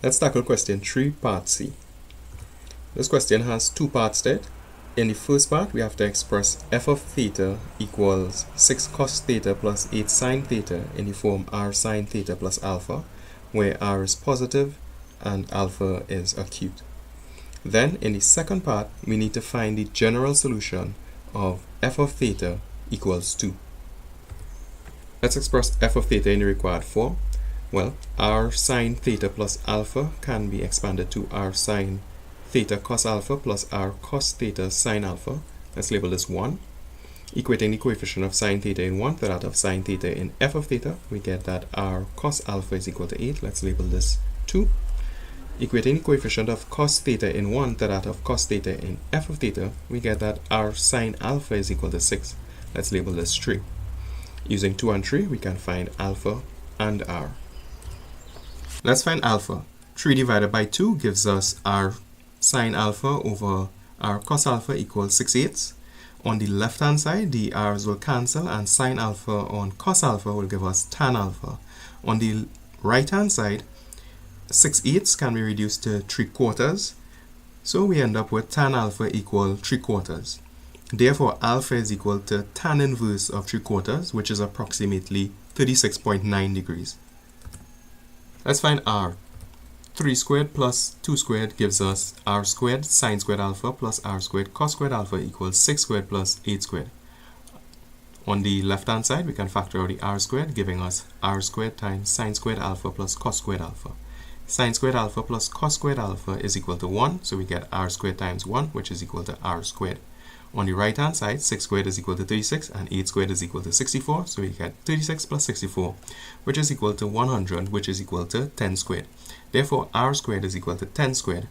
Let's tackle question 3, part C. This question has two parts to it. In the first part, we have to express f of theta equals 6 cos theta plus 8 sine theta in the form r sine theta plus alpha, where r is positive and alpha is acute. Then, in the second part, we need to find the general solution of f of theta equals 2. Let's express f of theta in the required form. Well, r sine theta plus alpha can be expanded to r sine theta cos alpha plus r cos theta sine alpha. Let's label this 1. Equating the coefficient of sine theta in 1 to that of sine theta in f of theta, we get that r cos alpha is equal to 8. Let's label this 2. Equating the coefficient of cos theta in 1 to that of cos theta in f of theta, we get that r sine alpha is equal to 6. Let's label this 3. Using 2 and 3, we can find alpha and r. Let's find alpha. 3 divided by 2 gives us r sine alpha over r cos alpha equals 6/8. On the left hand side, the r's will cancel and sine alpha on cos alpha will give us tan alpha. On the right hand side, 6/8 can be reduced to 3/4. So we end up with tan alpha equal 3/4. Therefore, alpha is equal to tan inverse of 3/4, which is approximately 36.9 degrees. Let's find r. 3 squared plus 2 squared gives us r squared sine squared alpha plus r squared cos squared alpha equals 6 squared plus 8 squared. On the left hand side, we can factor out the r squared, giving us r squared times sine squared alpha plus cos squared alpha. Sine squared alpha plus cos squared alpha is equal to 1, so we get r squared times 1, which is equal to r squared. On the right hand side, 6 squared is equal to 36 and 8 squared is equal to 64, so we get 36 plus 64, which is equal to 100, which is equal to 10 squared. Therefore, r squared is equal to 10 squared.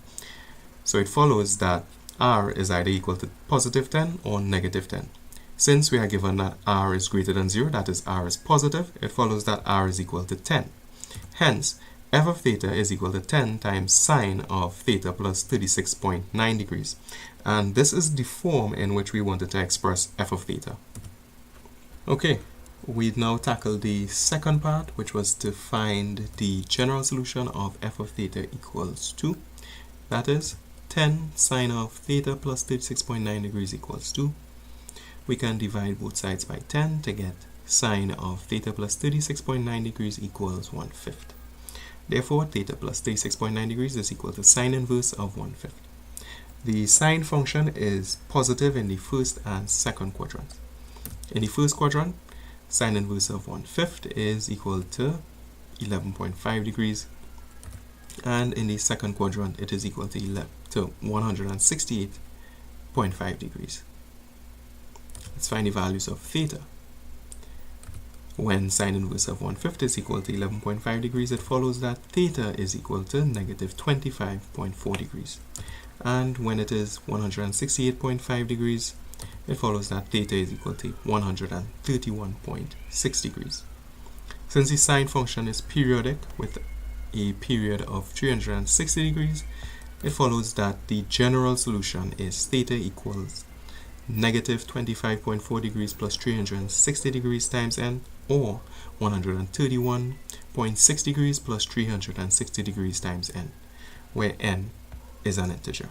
So it follows that r is either equal to positive 10 or negative 10. Since we are given that r is greater than 0, that is r is positive, it follows that r is equal to 10. Hence, f of theta is equal to 10 times sine of theta plus 36.9 degrees. And this is the form in which we wanted to express f of theta. Okay, we've now tackled the second part, which was to find the general solution of f of theta equals 2. That is 10 sine of theta plus 36.9 degrees equals 2. We can divide both sides by 10 to get sine of theta plus 36.9 degrees equals 1/5. Therefore, theta plus 36.9 degrees is equal to sine inverse of 1/5. The sine function is positive in the first and second quadrant. In the first quadrant, sine inverse of 1/5 is equal to 11.5 degrees. And in the second quadrant, it is equal to 168.5 degrees. Let's find the values of theta. When sine inverse of 1/5 is equal to 11.5 degrees, it follows that theta is equal to negative 25.4 degrees. And when it is 168.5 degrees, it follows that theta is equal to 131.6 degrees. Since the sine function is periodic with a period of 360 degrees, it follows that the general solution is theta equals negative 25.4 degrees plus 360 degrees times n, or 131.6 degrees plus 360 degrees times n, where n is an integer.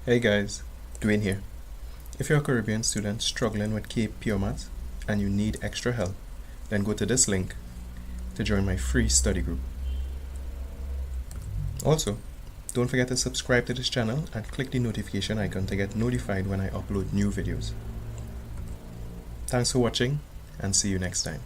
Hey guys, Dwayne here. If you're a Caribbean student struggling with Cape Pure Maths and you need extra help, then go to this link to join my free study group. Also, don't forget to subscribe to this channel and click the notification icon to get notified when I upload new videos. Thanks for watching and see you next time.